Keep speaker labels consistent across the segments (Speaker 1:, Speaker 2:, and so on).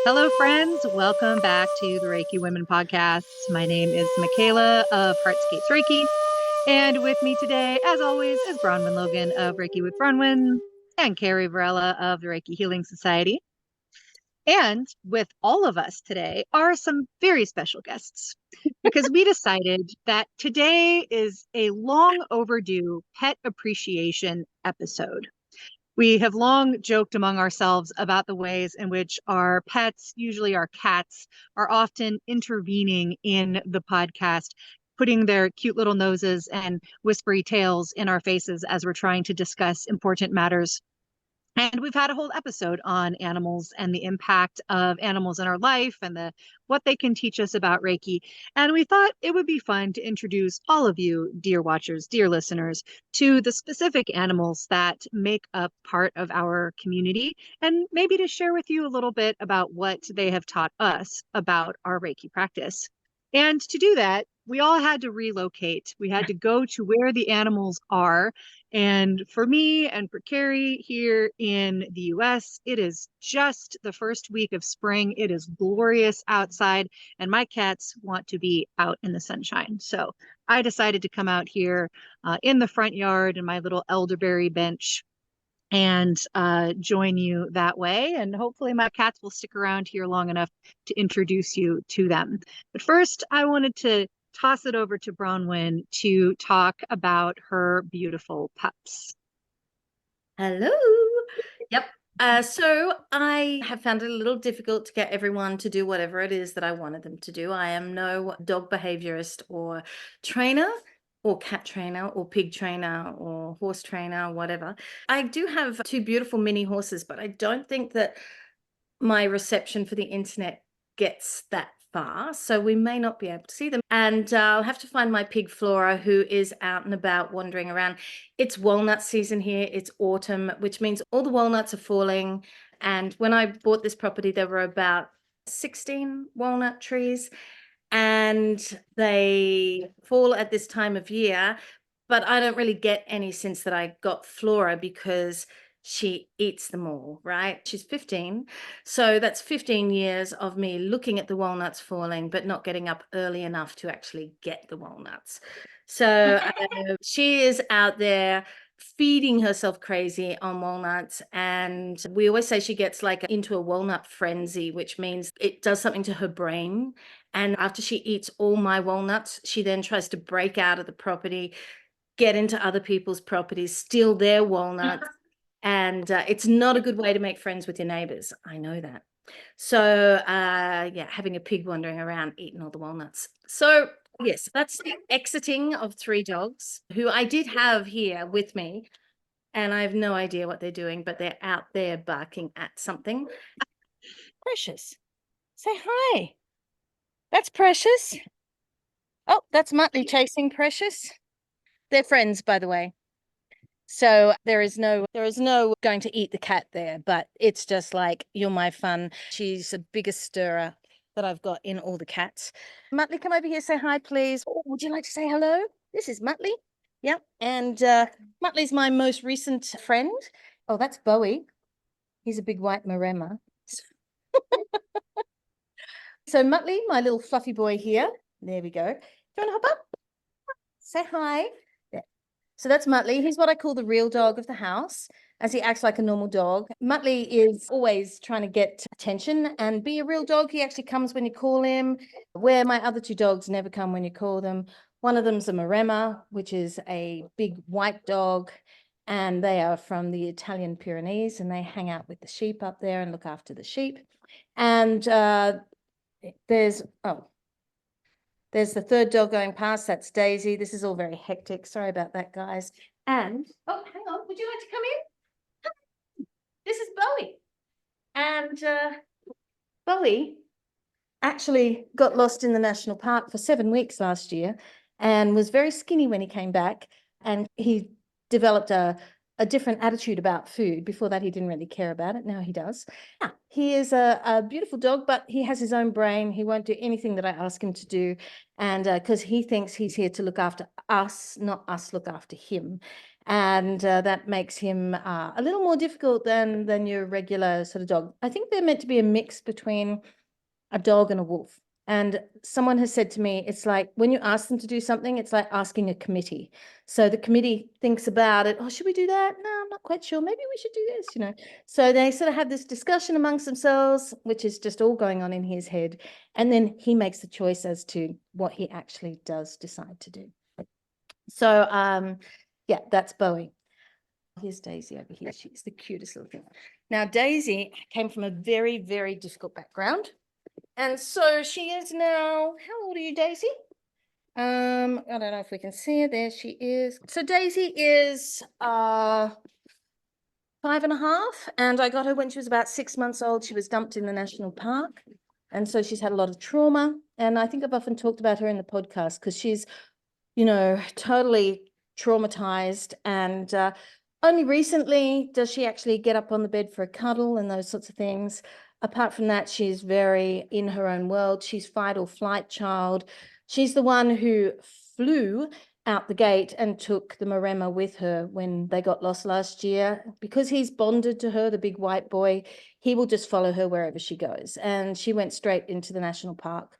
Speaker 1: Hello, friends. Welcome back to the Reiki Women Podcast. My name is Michaela of HeartScapesReiki. And with me today, as always, is Bronwen Logan of Reiki with Bronwen and Carrie Varela of the Reiki Healing Society. And with all of us today are some very special guests because we decided that today is a long overdue pet appreciation episode. We have long joked among ourselves about the ways in which our pets, usually our cats, are often intervening in the podcast, putting their cute little noses and whispery tails in our faces as we're trying to discuss important matters. And we've had a whole episode on animals and the impact of animals in our life and what they can teach us about Reiki. And we thought it would be fun to introduce all of you, dear watchers, dear listeners, to the specific animals that make up part of our community, and maybe to share with you a little bit about what they have taught us about our Reiki practice. And to do that, we all had to relocate. We had to go to where the animals are. And for me and for Carrie here in the US, it is just the first week of spring. It is glorious outside, and my cats want to be out in the sunshine. So I decided to come out here in the front yard in my little elderberry bench and join you that way. And hopefully my cats will stick around here long enough to introduce you to them. But first, I wanted to toss it over to Bronwen to talk about her beautiful pups.
Speaker 2: Hello. Yep. So I have found it a little difficult to get everyone to do whatever it is that I wanted them to do. I am no dog behaviorist or trainer or cat trainer or pig trainer or horse trainer, whatever. I do have two beautiful mini horses, but I don't think that my reception for the internet gets that far, so we may not be able to see them. And I'll have to find my pig Flora, who is out and about wandering around. It's walnut season here. It's autumn, which means all the walnuts are falling. And when I bought this property, there were about 16 walnut trees, and they fall at this time of year. But I don't really get any since that I got Flora, because she eats them all, right? She's 15. So that's 15 years of me looking at the walnuts falling, but not getting up early enough to actually get the walnuts. So she is out there feeding herself crazy on walnuts. And we always say she gets like into a walnut frenzy, which means it does something to her brain. And after she eats all my walnuts, she then tries to break out of the property, get into other people's properties, steal their walnuts. And it's not a good way to make friends with your neighbors. I know that. So yeah, having a pig wandering around eating all the walnuts. So yes, that's the exiting of 3 dogs who I did have here with me. And I have no idea what they're doing, but they're out there barking at something. Precious, say hi. That's Precious. Oh, that's Muttley chasing Precious. They're friends, by the way. So there is no going to eat the cat there, but it's just like, you're my fun. She's the biggest stirrer that I've got in all the cats. Muttley, come over here, say hi, please. Oh, would you like to say hello? This is Muttley. Yep. And Muttley's my most recent friend. Oh, that's Bowie. He's a big white Maremma. So Muttley, my little fluffy boy here. There we go. Do you want to hop up? Say hi. So that's Muttley. He's what I call the real dog of the house, as he acts like a normal dog. Muttley is always trying to get attention and be a real dog. He actually comes when you call him, where my other 2 dogs never come when you call them. One of them's a Maremma, which is a big white dog, and they are from the Italian Pyrenees, and they hang out with the sheep up there and look after the sheep. And there's the 3rd dog going past. That's Daisy. This is all very hectic. Sorry about that, guys. And, oh, hang on. Would you like to come in? This is Bowie. And Bowie actually got lost in the national park for 7 weeks last year and was very skinny when he came back. And he developed a a different attitude about food. Before that, he didn't really care about it. Now he does. Yeah, he is a beautiful dog, but he has his own brain. He won't do anything that I ask him to do. And because he thinks he's here to look after us, not us look after him. And that makes him a little more difficult than your regular sort of dog. I think they're meant to be a mix between a dog and a wolf. And someone has said to me, it's like when you ask them to do something, it's like asking a committee. So the committee thinks about it. Oh, should we do that? No, I'm not quite sure. Maybe we should do this, you know. So they sort of have this discussion amongst themselves, which is just all going on in his head. And then he makes the choice as to what he actually does decide to do. So, yeah, that's Bowie. Here's Daisy over here. She's the cutest little thing. Now, Daisy came from a very, very difficult background. And so she is now, how old are you, Daisy? I don't know if we can see her. There she is. So Daisy is 5.5, and I got her when she was about 6 months old. She was dumped in the national park. And so she's had a lot of trauma. And I think I've often talked about her in the podcast because she's, you know, totally traumatized. And only recently does she actually get up on the bed for a cuddle and those sorts of things. Apart from that, she's very in her own world. She's fight or flight child. She's the one who flew out the gate and took the Maremma with her when they got lost last year. Because he's bonded to her, the big white boy, he will just follow her wherever she goes. And she went straight into the national park.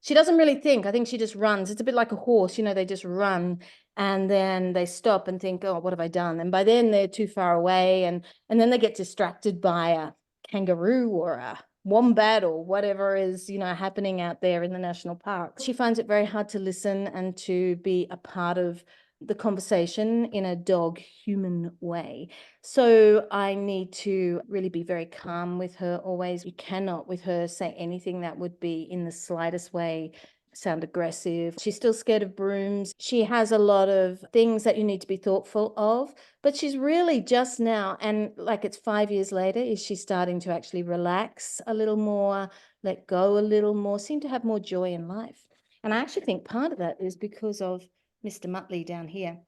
Speaker 2: She doesn't really think. I think she just runs. It's a bit like a horse, you know, they just run and then they stop and think, oh, what have I done? And by then they're too far away. And then they get distracted by a kangaroo or a wombat or whatever is, you know, happening out there in the national park. She finds it very hard to listen and to be a part of the conversation in a dog human way. So I need to really be very calm with her always. You cannot with her say anything that would be in the slightest way sound aggressive. She's still scared of brooms. She has a lot of things that you need to be thoughtful of, but she's really just now, and like it's 5 years later, is she starting to actually relax a little more, let go a little more, seem to have more joy in life. And I actually think part of that is because of Mr. Muttley down here,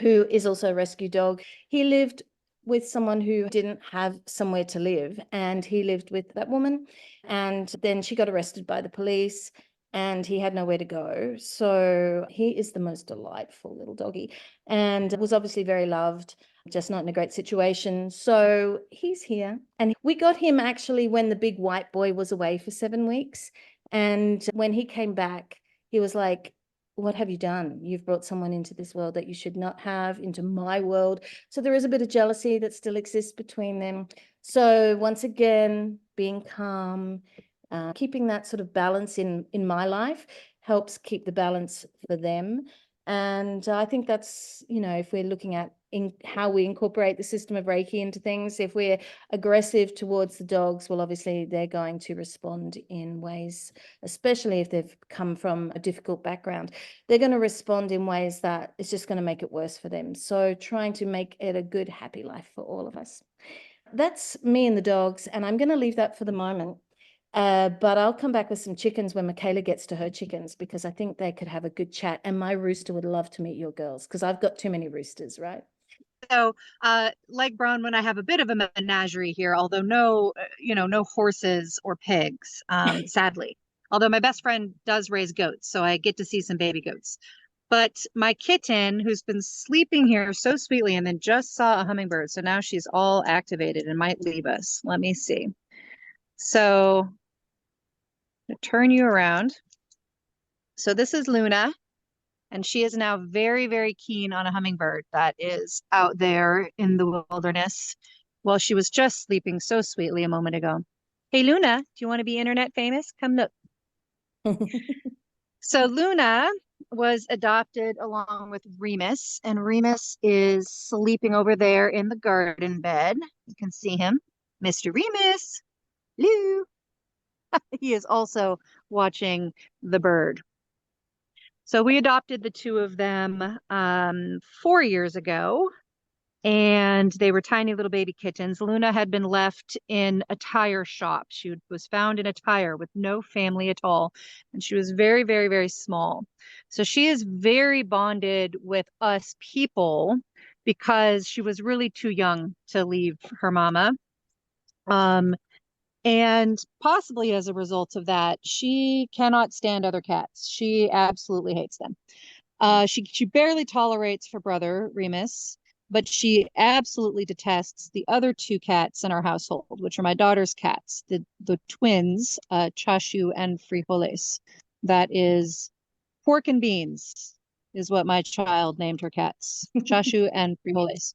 Speaker 2: who is also a rescue dog. He lived with someone who didn't have somewhere to live, and he lived with that woman, and then she got arrested by the police and he had nowhere to go. So he is the most delightful little doggy and was obviously very loved, just not in a great situation. So he's here, and we got him actually when the big white boy was away for 7 weeks. And when he came back, he was like, what have you done? You've brought someone into this world that you should not have, into my world. So there is a bit of jealousy that still exists between them. So once again, being calm, keeping that sort of balance in my life helps keep the balance for them. And I think that's, you know, if we're looking at how we incorporate the system of Reiki into things, if we're aggressive towards the dogs, well, obviously they're going to respond in ways, especially if they've come from a difficult background, they're going to respond in ways that it's just going to make it worse for them. So trying to make it a good, happy life for all of us. That's me and the dogs, and I'm going to leave that for the moment. But I'll come back with some chickens when Michaela gets to her chickens, because I think they could have a good chat. And my rooster would love to meet your girls, because I've got too many roosters, right?
Speaker 1: So, like Bronwen, I have a bit of a menagerie here, although no, no horses or pigs, sadly. Although my best friend does raise goats, so I get to see some baby goats. But my kitten, who's been sleeping here so sweetly and then just saw a hummingbird, so now she's all activated and might leave us. Let me see. So, to turn you around. So this is Luna. And she is now very, very keen on a hummingbird that is out there in the wilderness. Well, she was just sleeping so sweetly a moment ago. Hey, Luna, do you want to be internet famous? Come look. So Luna was adopted along with Remus, and Remus is sleeping over there in the garden bed. You can see him, Mr. Remus. Lou. He is also watching the bird. So we adopted the two of them 4 years ago, and they were tiny little baby kittens. Luna had been left in a tire shop. She was found in a tire with no family at all, and she was very, very, very small. So she is very bonded with us people because she was really too young to leave her mama. And possibly as a result of that, she cannot stand other cats. She absolutely hates them. She barely tolerates her brother, Remus, but she absolutely detests the other two cats in our household, which are my daughter's cats, the twins, Chashu and Frijoles. That is pork and beans, is what my child named her cats, Chashu and Frijoles.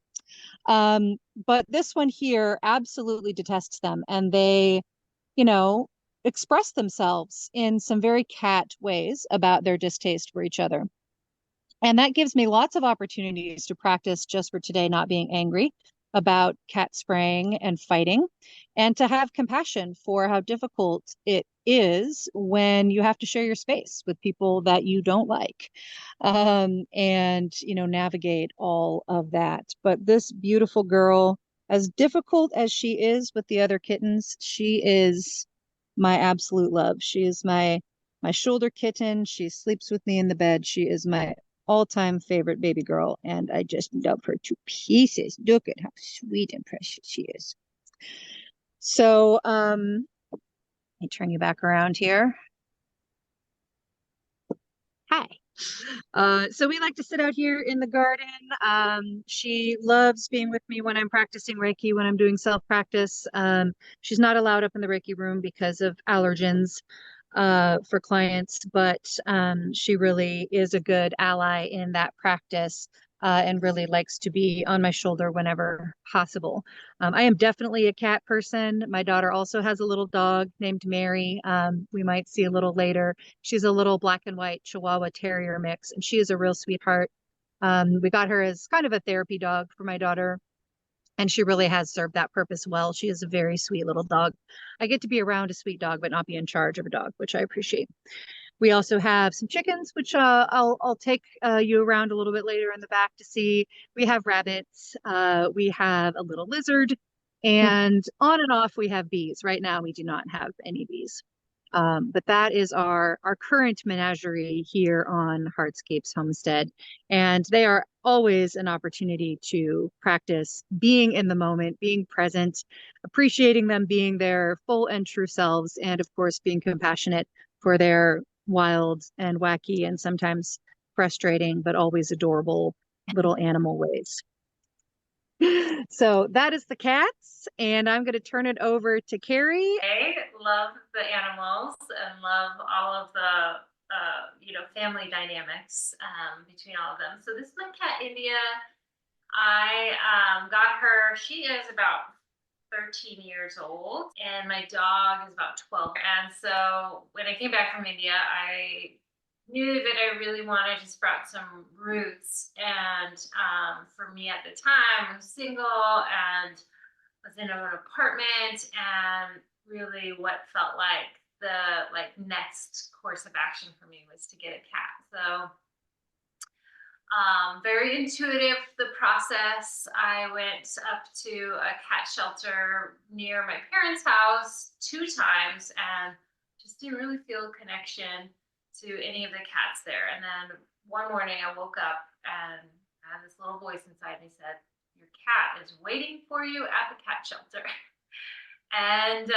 Speaker 1: But this one here absolutely detests them, and they, you know, express themselves in some very cat ways about their distaste for each other. And that gives me lots of opportunities to practice just for today, not being angry about cat spraying and fighting, and to have compassion for how difficult it is when you have to share your space with people that you don't like, and, navigate all of that. But this beautiful girl, as difficult as she is with the other kittens, she is my absolute love. She is my shoulder kitten. She sleeps with me in the bed. She is my all-time favorite baby girl, and I just love her to pieces. Look at how sweet and precious she is. So, let me turn you back around here. Hi. So we like to sit out here in the garden. She loves being with me when I'm practicing Reiki, when I'm doing self-practice. She's not allowed up in the Reiki room because of allergens for clients, but she really is a good ally in that practice, and really likes to be on my shoulder whenever possible. I am definitely a cat person. My daughter also has a little dog named Mary. We might see a little later. She's a little black and white Chihuahua Terrier mix, and she is a real sweetheart. We got her as kind of a therapy dog for my daughter, and she really has served that purpose well. She is a very sweet little dog. I get to be around a sweet dog, but not be in charge of a dog, which I appreciate. We also have some chickens, which I'll take you around a little bit later in the back to see. We have rabbits. We have a little lizard, and on and off we have bees. Right now we do not have any bees. But that is our current menagerie here on Heartscape's homestead. And they are always an opportunity to practice being in the moment, being present, appreciating them being their full and true selves, and of course, being compassionate for their wild and wacky and sometimes frustrating, but always adorable little animal ways. So that is the cats, and I'm going to turn it over to Carrie.
Speaker 2: I love the animals and love all of the family dynamics between all of them. So this is my cat India. I got her. She is about 13 years old, and my dog is about 12. And so when I came back from India, I knew that I really wanted to sprout some roots. And for me at the time, I was single and was in an apartment, and really what felt like the next course of action for me was to get a cat. So very intuitive, the process. I went up to a cat shelter near my parents' house 2 times and just didn't really feel a connection to any of the cats there. And then one morning I woke up and I had this little voice inside me said, "Your cat is waiting for you at the cat shelter." And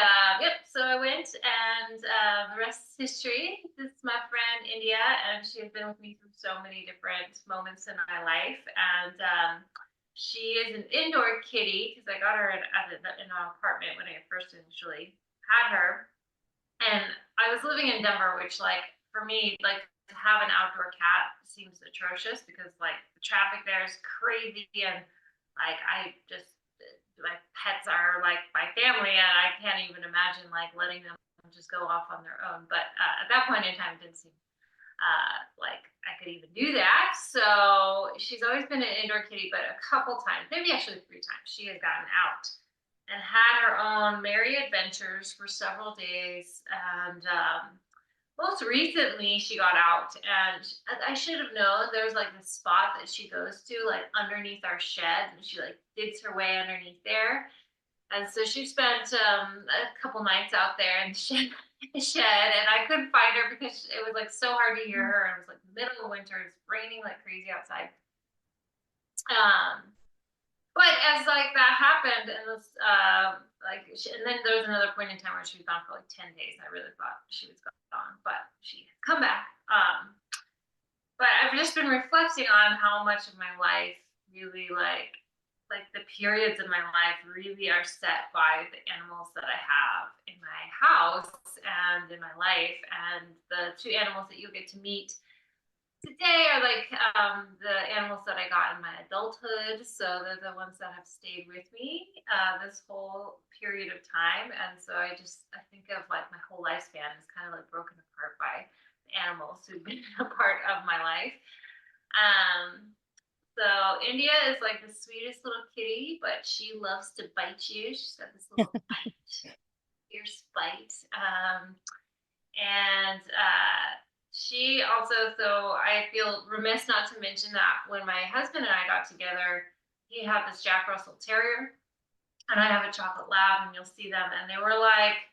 Speaker 2: so I went, and the rest is history. This is my friend India, and she has been with me through so many different moments in my life. And she is an indoor kitty because I got her in an apartment when I first initially had her. And I was living in Denver, which, for me, to have an outdoor cat seems atrocious because the traffic there is crazy, and I just my pets are like my family, and I can't even imagine letting them just go off on their own. But at that point in time, it didn't seem like I could even do that. So she's always been an indoor kitty, but a couple times, maybe actually 3 times, she has gotten out and had her own merry adventures for several days. And most recently, she got out, and I should have known there was this spot that she goes to underneath our shed, and she digs her way underneath there. And so she spent a couple nights out there in the shed, and I couldn't find her because it was so hard to hear her. And it was middle of winter, it's raining like crazy outside.
Speaker 3: But as like that happened, and this and then there was another point in time where she was gone for like 10 days. I really thought she was gone, but she had come back. But I've just been reflecting on how much of my life really like the periods of my life really are set by the animals that I have in my house and in my life. And the two animals that you'll get to meet today are like the animals that I got in my adulthood. So they're the ones that have stayed with me this whole period of time. And so I think of like my whole lifespan is kind of like broken apart by the animals who've been a part of my life. So India is like the sweetest little kitty, but she loves to bite you. She's got this little fierce bite. She also, so I feel remiss not to mention that when my husband and I got together, he had this Jack Russell Terrier, and I have a chocolate lab, and you'll see them, and they were like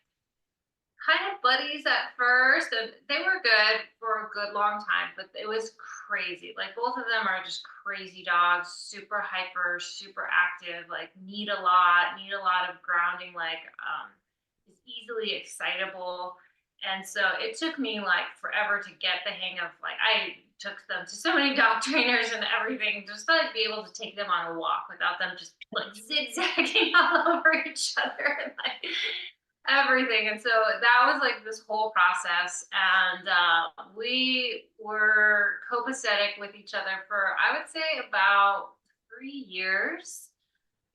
Speaker 3: kind of buddies at first, and they were good for a good long time, but it was crazy. Like both of them are just crazy dogs, super hyper, super active, like need a lot of grounding, like is easily excitable. And so it took me like forever to get the hang of, like, I took them to so many dog trainers and everything, just to like be able to take them on a walk without them just like zigzagging all over each other and like everything. And so that was like this whole process. And we were copacetic with each other for, I would say, about 3 years,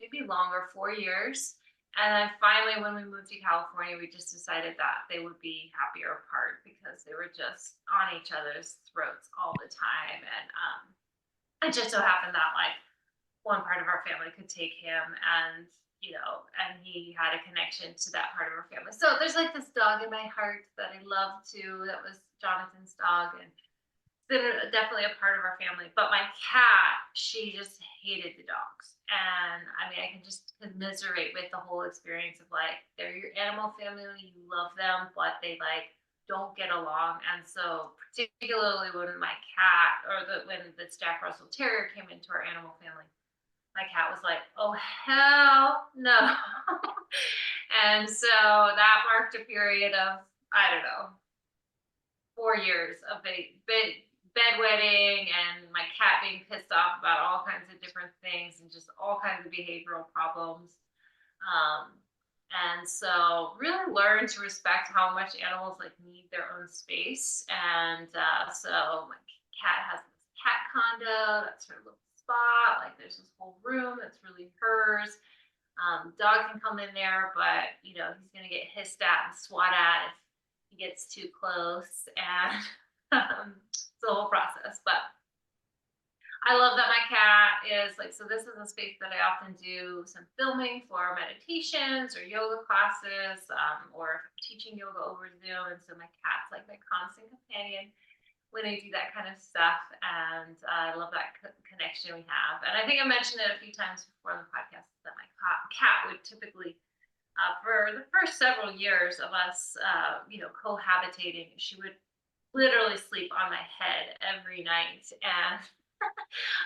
Speaker 3: maybe longer, 4 years. And then finally, when we moved to California, we just decided that they would be happier apart because they were just on each other's throats all the time. And it just so happened that like one part of our family could take him, and and he had a connection to that part of our family. So there's like this dog in my heart that I love too. That was Jonathan's dog, and been definitely a part of our family. But my cat, she just hated the dogs. And I mean, I can just commiserate with the whole experience of like, they're your animal family, you love them, but they like don't get along. And so particularly when my cat, when this Jack Russell Terrier came into our animal family, my cat was like, oh, hell no. And so that marked a period of, I don't know, 4 years of bedwetting and my cat being pissed off about all kinds of different things and just all kinds of behavioral problems. And so really learn to respect how much animals like need their own space. And so my cat has this cat condo, that's her little spot. Like there's this whole room that's really hers. Dog can come in there, but he's gonna get hissed at and swat at if he gets too close. And it's a whole process. But I love that my cat is like, so this is a space that I often do some filming for meditations or yoga classes, or teaching yoga over Zoom. And so my cat's like my constant companion when I do that kind of stuff. And I love that connection we have. And I think I mentioned it a few times before on the podcast that my cat would typically, for the first several years of us, cohabitating, she would literally sleep on my head every night. And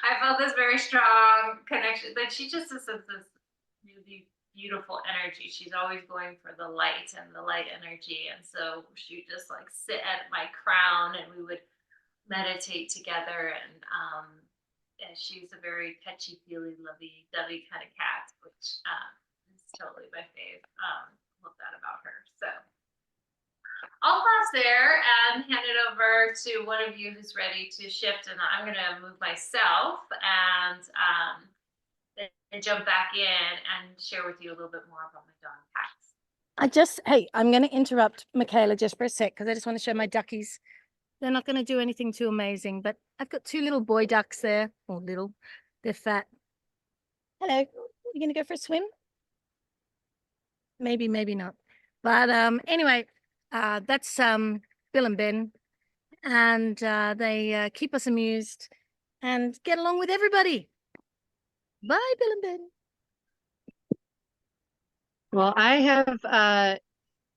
Speaker 3: I felt this very strong connection that she just has this really beautiful energy. She's always going for the light and the light energy. And so she would just like sit at my crown and we would meditate together. And she's a very touchy-feely, lovey-dovey kind of cat, which is totally my fave. Love that about her. So I'll pause there and hand it over to one of you who's ready to shift, and I'm going to move myself and then jump back in and share with you a little bit more about my dog cats.
Speaker 2: I'm going to interrupt Michaela just for a sec because I just want to show my duckies. They're not going to do anything too amazing, but I've got 2 little boy ducks there, or little, they're fat. Hello, you going to go for a swim? Maybe, maybe not. But anyway, that's Bill and Ben, and they keep us amused and get along with everybody. Bye, Bill and Ben.
Speaker 1: Well, I have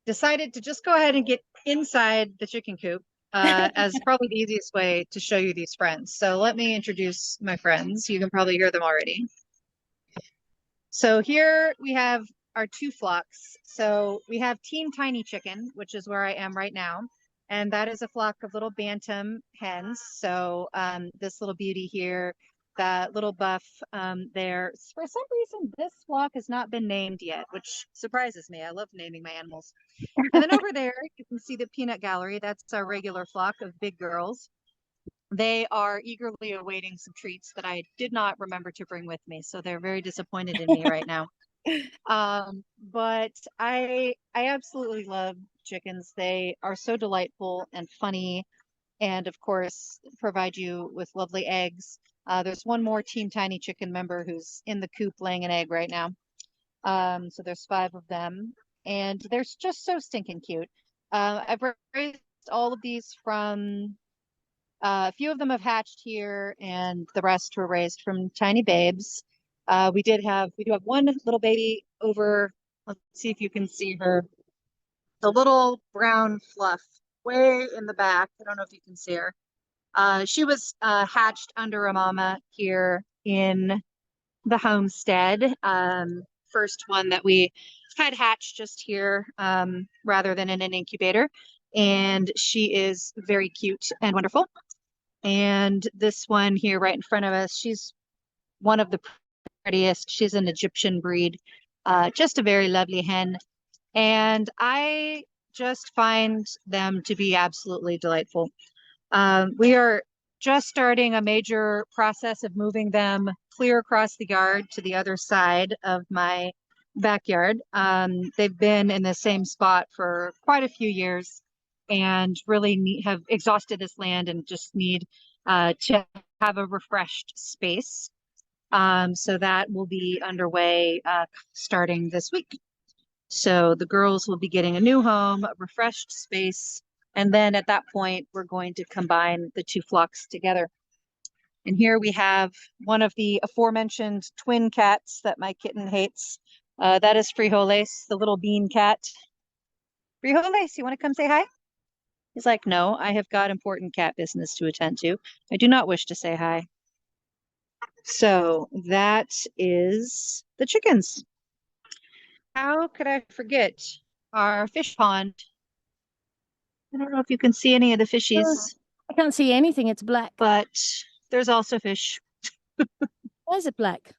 Speaker 1: decided to just go ahead and get inside the chicken coop as probably the easiest way to show you these friends. So let me introduce my friends. You can probably hear them already. So here we have our two flocks. So we have Team Tiny Chicken, which is where I am right now. And that is a flock of little bantam hens. So this little beauty here, that little buff there. For some reason, this flock has not been named yet, which surprises me. I love naming my animals. And then over there, you can see the peanut gallery. That's our regular flock of big girls. They are eagerly awaiting some treats that I did not remember to bring with me. So they're very disappointed in me right now. But I absolutely love chickens. They are so delightful and funny, and of course provide you with lovely eggs. There's one more Team Tiny Chicken member who's in the coop laying an egg right now. So there's 5 of them, and they're just so stinking cute. I've raised all of these from a few of them have hatched here, and the rest were raised from tiny babes. We do have one little baby over. Let's see if you can see her. The little brown fluff way in the back. I don't know if you can see her. She was hatched under a mama here in the homestead. First one that we had hatched just here rather than in an incubator. And she is very cute and wonderful. And this one here right in front of us, she's one of the prettiest. She's an Egyptian breed, just a very lovely hen. And I just find them to be absolutely delightful. We are just starting a major process of moving them clear across the yard to the other side of my backyard. They've been in the same spot for quite a few years and really have exhausted this land and just need to have a refreshed space. So that will be underway starting this week. So the girls will be getting a new home, a refreshed space, and then at that point, we're going to combine the two flocks together. And here we have one of the aforementioned twin cats that my kitten hates. That is Frijoles, the little bean cat. Frijoles, you want to come say hi? He's like, no, I have got important cat business to attend to. I do not wish to say hi. So that is the chickens. How could I forget our fish pond? I don't know if you can see any of the fishies.
Speaker 4: I can't see anything. It's black.
Speaker 1: But there's also fish.
Speaker 4: Why is it black?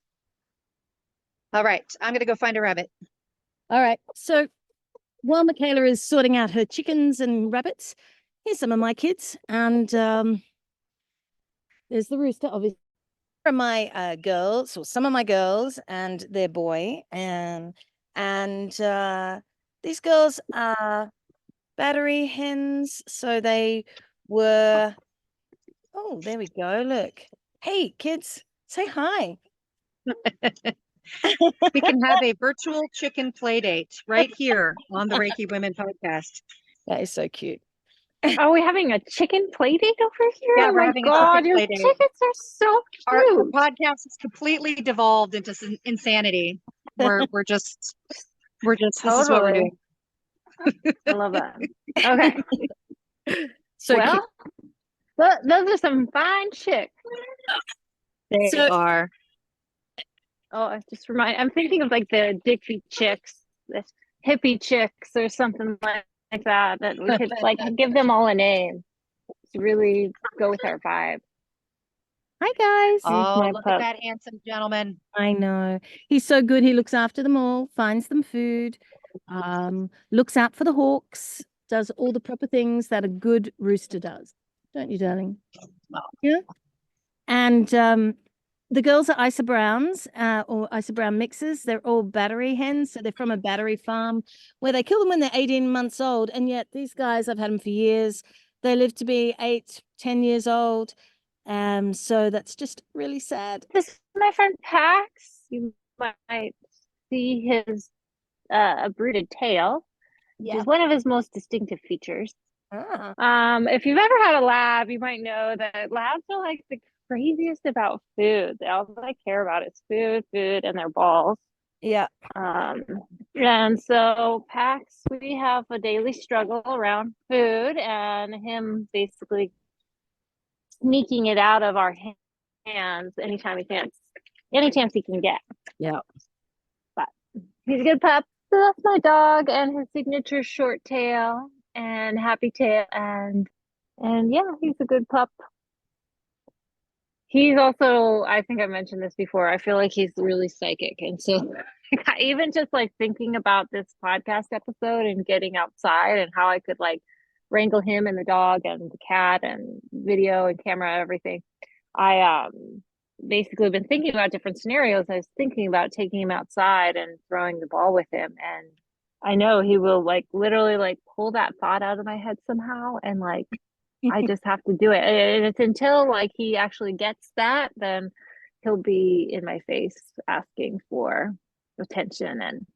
Speaker 1: All right, I'm going to go find a rabbit.
Speaker 4: All right. So while Michaela is sorting out her chickens and rabbits, here's some of my kids. And there's the rooster, obviously. From my girls, or some of my girls and their boy. And these girls are battery hens. So they were... Oh, there we go. Look. Hey, kids, say hi.
Speaker 1: We can have a virtual chicken play date right here on the Reiki Women Podcast.
Speaker 4: That is so cute.
Speaker 5: Are we having a chicken play date over here?
Speaker 1: Yeah,
Speaker 5: oh
Speaker 1: we're
Speaker 5: my
Speaker 1: having a
Speaker 5: God,
Speaker 1: chicken
Speaker 5: your
Speaker 1: play date.
Speaker 5: chickens are so
Speaker 1: Our
Speaker 5: cute.
Speaker 1: podcast is completely devolved into some insanity. We're just this is what we're doing.
Speaker 5: I love that. Okay.
Speaker 4: So
Speaker 5: well, those are some fine chicks.
Speaker 1: They are.
Speaker 5: Oh, I'm thinking of like the Dixie chicks, the hippie chicks or something like that we could like give them all a name to really go with our vibe.
Speaker 4: Hi, guys.
Speaker 1: Oh, look at that handsome gentleman.
Speaker 4: I know. He's so good. He looks after them all, finds them food, looks out for the hawks, does all the proper things that a good rooster does. Don't you, darling? Yeah. And the girls are Isa Browns or Isa Brown mixes. They're all battery hens. So they're from a battery farm where they kill them when they're 18 months old. And yet these guys, I've had them for years. They live to be 8, 10 years old. So that's just really sad.
Speaker 5: This is my friend Pax. You might see his brooded tail, which is one of his most distinctive features. If you've ever had a lab, you might know that labs are like the craziest about food. All they care about is food, and their balls.
Speaker 4: Yeah.
Speaker 5: And so Pax, we have a daily struggle around food and him basically sneaking it out of our hands any chance he can get.
Speaker 4: Yeah.
Speaker 5: He's a good pup. So that's my dog and his signature short tail and happy tail and yeah, he's a good pup. He's also, I think I mentioned this before, I feel like he's really psychic. And so even just like thinking about this podcast episode and getting outside and how I could like wrangle him and the dog and the cat and video and camera and everything. I basically been thinking about different scenarios. I was thinking about taking him outside and throwing the ball with him. And I know he will like literally like pull that thought out of my head somehow and like I just have to do it. And it's until like he actually gets that, then he'll be in my face asking for attention and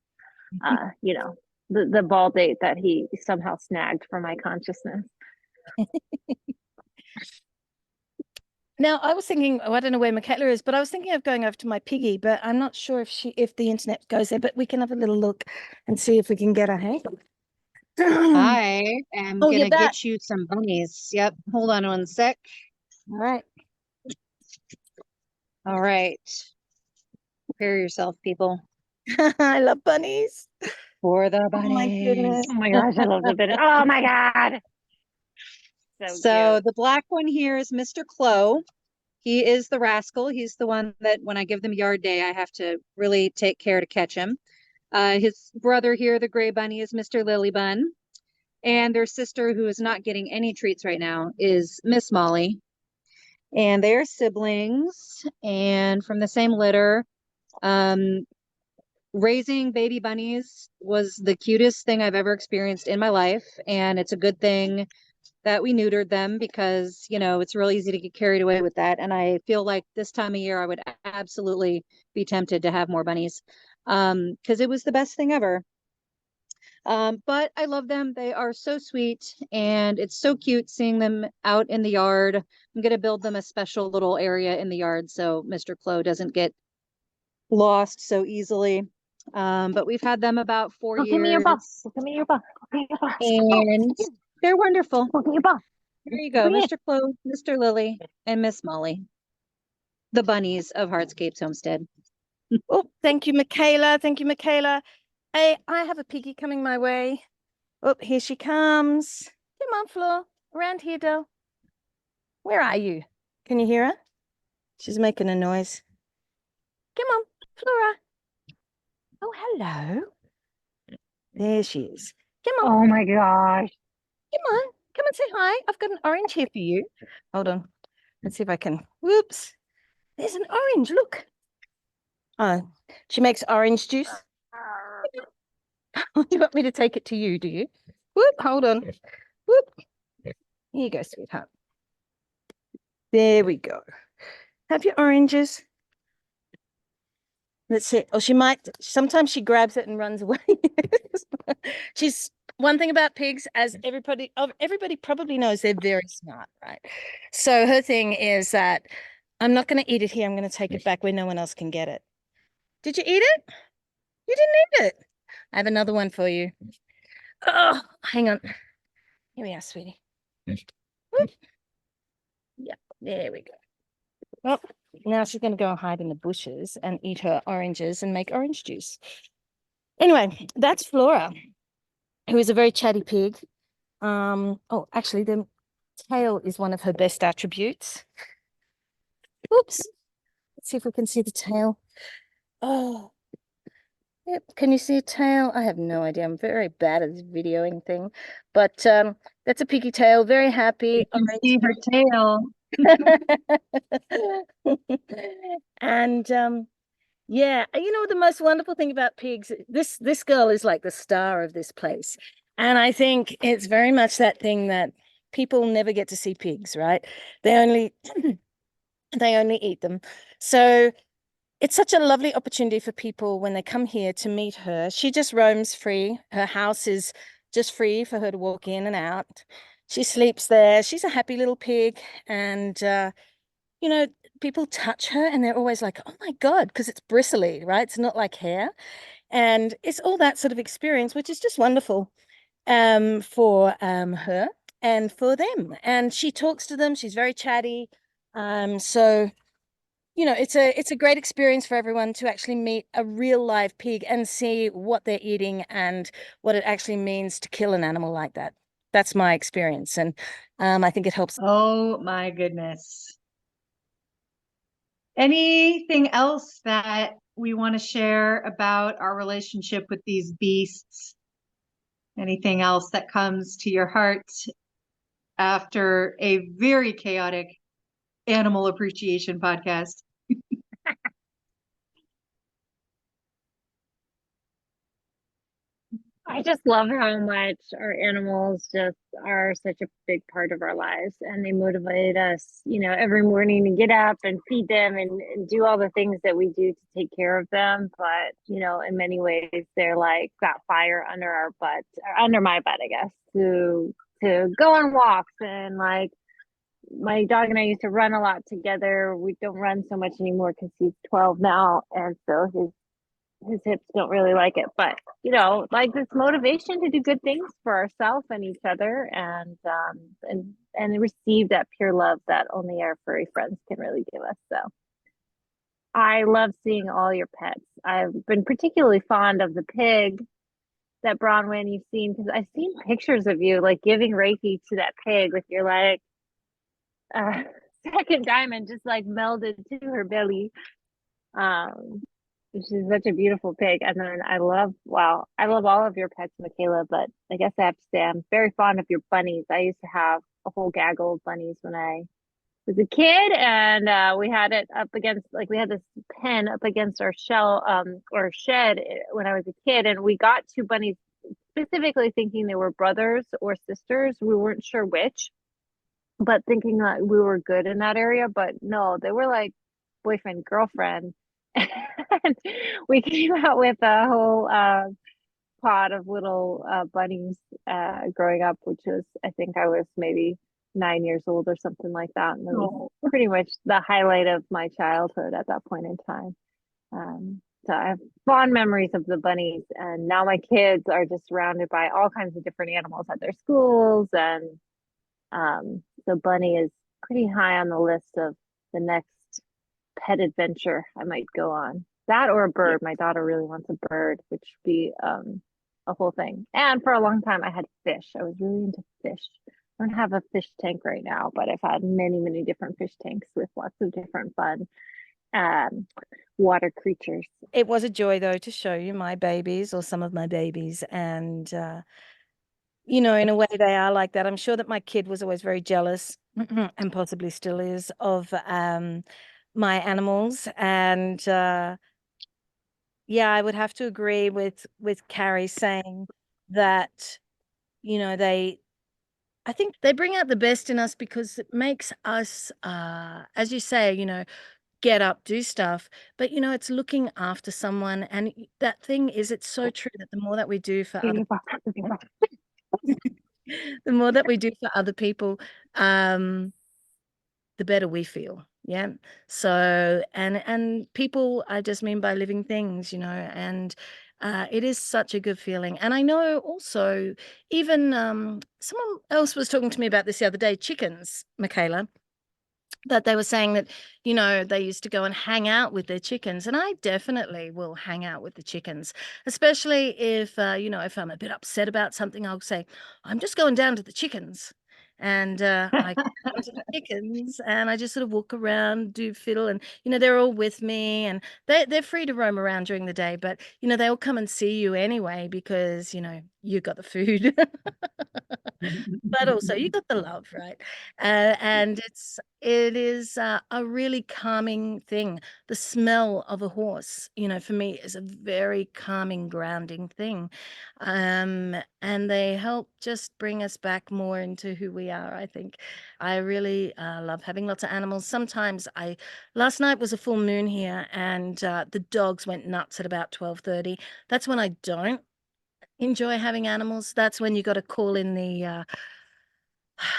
Speaker 5: you know, the ball date that he somehow snagged from my consciousness.
Speaker 4: Now, I was thinking, I don't know where Michaela is, but I was thinking of going over to my piggy, but I'm not sure if the internet goes there, but we can have a little look and see if we can get a hang.
Speaker 1: I am
Speaker 4: Oh, you're
Speaker 1: gonna
Speaker 4: back.
Speaker 1: get you some bunnies. Yep. Hold on one sec.
Speaker 4: All right.
Speaker 1: All right. Prepare yourself, people,
Speaker 4: I love bunnies.
Speaker 1: for the
Speaker 4: Oh my
Speaker 1: bunnies.
Speaker 4: goodness.
Speaker 5: Oh my gosh, I love the bit. Oh my god.
Speaker 1: So
Speaker 5: Cute.
Speaker 1: the black one here is Mr. Clo. He is the rascal. He's the one that when I give them yard day, I have to really take care to catch him. His brother here, the gray bunny, is Mr. Lilybun. And their sister, who is not getting any treats right now, is Miss Molly. And they are siblings and from the same litter. Raising baby bunnies was the cutest thing I've ever experienced in my life. And it's a good thing that we neutered them because, you know, it's real easy to get carried away with that. And I feel like this time of year, I would absolutely be tempted to have more bunnies because it was the best thing ever. But I love them. They are so sweet and it's so cute seeing them out in the yard. I'm going to build them a special little area in the yard so Mr. Clo doesn't get lost so easily. But we've had them about 4
Speaker 5: Give me your
Speaker 1: years
Speaker 5: ball. Give me your ball. Give me your ball.
Speaker 1: and they're wonderful.
Speaker 5: Give me your ball.
Speaker 1: There you go,
Speaker 5: Bring it.
Speaker 1: Mr. Clo, Mr. Lily, and Miss Molly, the bunnies of Heartscapes Homestead.
Speaker 4: Oh, thank you, Michaela. Thank you, Michaela. Hey, I have a piggy coming my way. Oh, here she comes. Come on, Flor. Around here, doll. Where are you? Can you hear her? She's making a noise. Come on, Flora. Oh, hello. There she is. Come on.
Speaker 5: Oh my gosh.
Speaker 4: Come on. Come and say hi. I've got an orange here for you. Hold on. Let's see if I can. Whoops. There's an orange. Look. Oh, she makes orange juice. You want me to take it to you, do you? Whoop, hold on. Whoop. Here you go, sweetheart. There we go. Have your oranges. Let's see. Oh, she might, sometimes she grabs it and runs away. She's, one thing about pigs, as everybody probably knows, they're very smart, right? So her thing is that I'm not going to eat it here. I'm going to take it back where no one else can get it. Did you eat it? You didn't eat it. I have another one for you. Oh, hang on. Here we are, sweetie. Whoop. Yeah, there we go. Oh, now she's going to go and hide in the bushes and eat her oranges and make orange juice. Anyway, that's Flora, who is a very chatty pig. Oh, actually, the tail is one of her best attributes. Oops. Let's see if we can see the tail. Oh, yep. Can you see a tail? I have no idea. I'm very bad at this videoing thing, but that's a piggy tail. Very happy.
Speaker 1: You can see her tail.
Speaker 4: And yeah, you know, the most wonderful thing about pigs, this girl is like the star of this place. And I think it's very much that thing that people never get to see pigs, right? They only eat them. So it's such a lovely opportunity for people when they come here to meet her. She just roams free. Her house is just free for her to walk in and out. She sleeps there. She's a happy little pig. And, you know, people touch her and they're always like, oh my God, because it's bristly, right? It's not like hair. And it's all that sort of experience, which is just wonderful for her and for them. And she talks to them. She's very chatty. So it's a great experience for everyone to actually meet a real live pig and see what they're eating and what it actually means to kill an animal like that. That's my experience, and I think it helps.
Speaker 1: Oh my goodness. Anything else that we want to share about our relationship with these beasts? Anything else that comes to your heart after a very chaotic animal appreciation podcast?
Speaker 5: I just love how much our animals just are such a big part of our lives, and they motivate us, every morning to get up and feed them and do all the things that we do to take care of them. But, in many ways, they're like that fire under our butt, or under my butt, I guess, to go on walks. And like my dog and I used to run a lot together. We don't run so much anymore because he's 12 now, and so his hips don't really like it, but like this motivation to do good things for ourselves and each other, and receive that pure love that only our furry friends can really give us. So I love seeing all your pets. I've been particularly fond of the pig that Bronwen you've seen, because I've seen pictures of you like giving Reiki to that pig with your like second diamond just like melded to her belly. She's such a beautiful pig. And then I love all of your pets, Michaela, but I guess I have to say I'm very fond of your bunnies. I used to have a whole gaggle of bunnies when I was a kid, and we had it up against, like, we had this pen up against our or shed when I was a kid, and we got two bunnies specifically thinking they were brothers or sisters. We weren't sure which, but thinking that we were good in that area. But no, they were like boyfriend, girlfriend. And we came out with a whole pod of little bunnies growing up, which was, I think I was maybe 9 years old or something like that. And it was pretty much the highlight of my childhood at that point in time. So I have fond memories of the bunnies, and now my kids are just surrounded by all kinds of different animals at their schools. And so bunny is pretty high on the list of the next pet adventure I might go on. That or a bird. My daughter really wants a bird, which would be a whole thing. And for a long time I had fish. I was really into fish. I don't have a fish tank right now, but I've had many, many different fish tanks with lots of different fun water creatures.
Speaker 4: It was a joy though to show you my babies, or some of my babies, and in a way they are like that. I'm sure that my kid was always very jealous and possibly still is of my animals, and I would have to agree with Carrie saying that I think they bring out the best in us, because it makes us as you say, get up, do stuff, but it's looking after someone. And that thing is, it's so true that the more that we do for other the more that we do for other people, the better we feel. Yeah. So, and people, I just mean by living things, and it is such a good feeling. And I know also, even someone else was talking to me about this the other day, chickens, Michaela, that they were saying that, they used to go and hang out with their chickens. And I definitely will hang out with the chickens, especially if, if I'm a bit upset about something. I'll say, I'm just going down to the chickens. And I go to the chickens, and I just sort of walk around, do fiddle, and they're all with me, and they're free to roam around during the day, but they all come and see you anyway, because you got the food. But also you got the love, right? And it is a really calming thing. The smell of a horse, for me, is a very calming, grounding thing. And they help just bring us back more into who we are, I think. I really love having lots of animals. Sometimes last night was a full moon here, and the dogs went nuts at about 12:30. That's when I don't enjoy having animals. That's when you got to call in the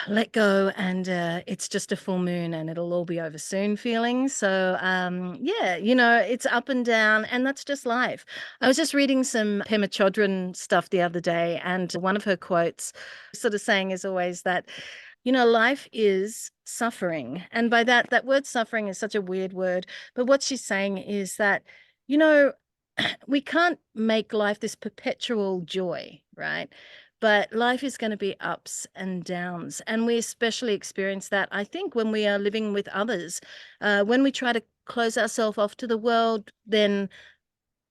Speaker 4: let go, and it's just a full moon and it'll all be over soon feeling. So it's up and down, and that's just life. I was just reading some Pema Chodron stuff the other day, and one of her quotes sort of saying is always that life is suffering. And by that word suffering is such a weird word. But what she's saying is that, we can't make life this perpetual joy, right? But life is going to be ups and downs. And we especially experience that, I think, when we are living with others. When we try to close ourselves off to the world, then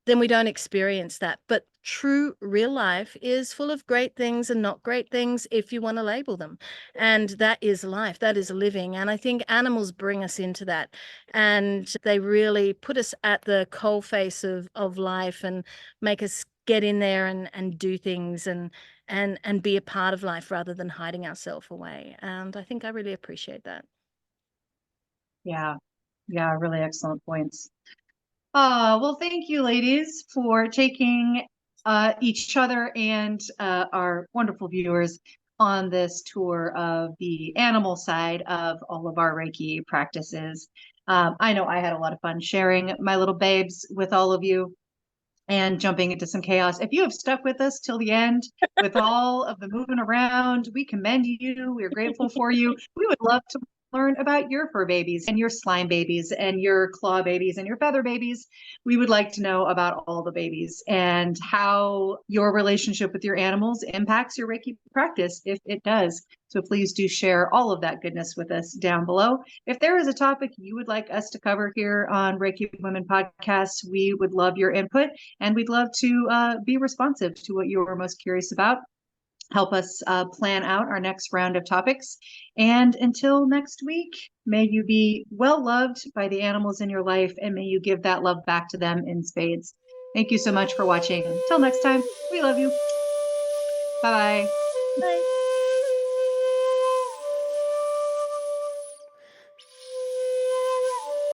Speaker 4: we don't experience that. But true real life is full of great things and not great things, if you want to label them. And that is life, that is living. And I think animals bring us into that. And they really put us at the coalface of life and make us get in there and do things and be a part of life rather than hiding ourselves away. And I think I really appreciate that.
Speaker 1: Yeah, really excellent points. Well, thank you, ladies, for taking each other and our wonderful viewers on this tour of the animal side of all of our Reiki practices. I know I had a lot of fun sharing my little babes with all of you and jumping into some chaos. If you have stuck with us till the end with all of the moving around, we commend you. We're grateful for you. We would love to learn about your fur babies and your slime babies and your claw babies and your feather babies. We would like to know about all the babies and how your relationship with your animals impacts your Reiki practice, if it does. So please do share all of that goodness with us down below. If there is a topic you would like us to cover here on Reiki Women Podcast, we would love your input, and we'd love to be responsive to what you are most curious about. Help us plan out our next round of topics. And until next week, may you be well loved by the animals in your life, and may you give that love back to them in spades. Thank you so much for watching. Till next time, we love you. Bye-bye.
Speaker 4: Bye.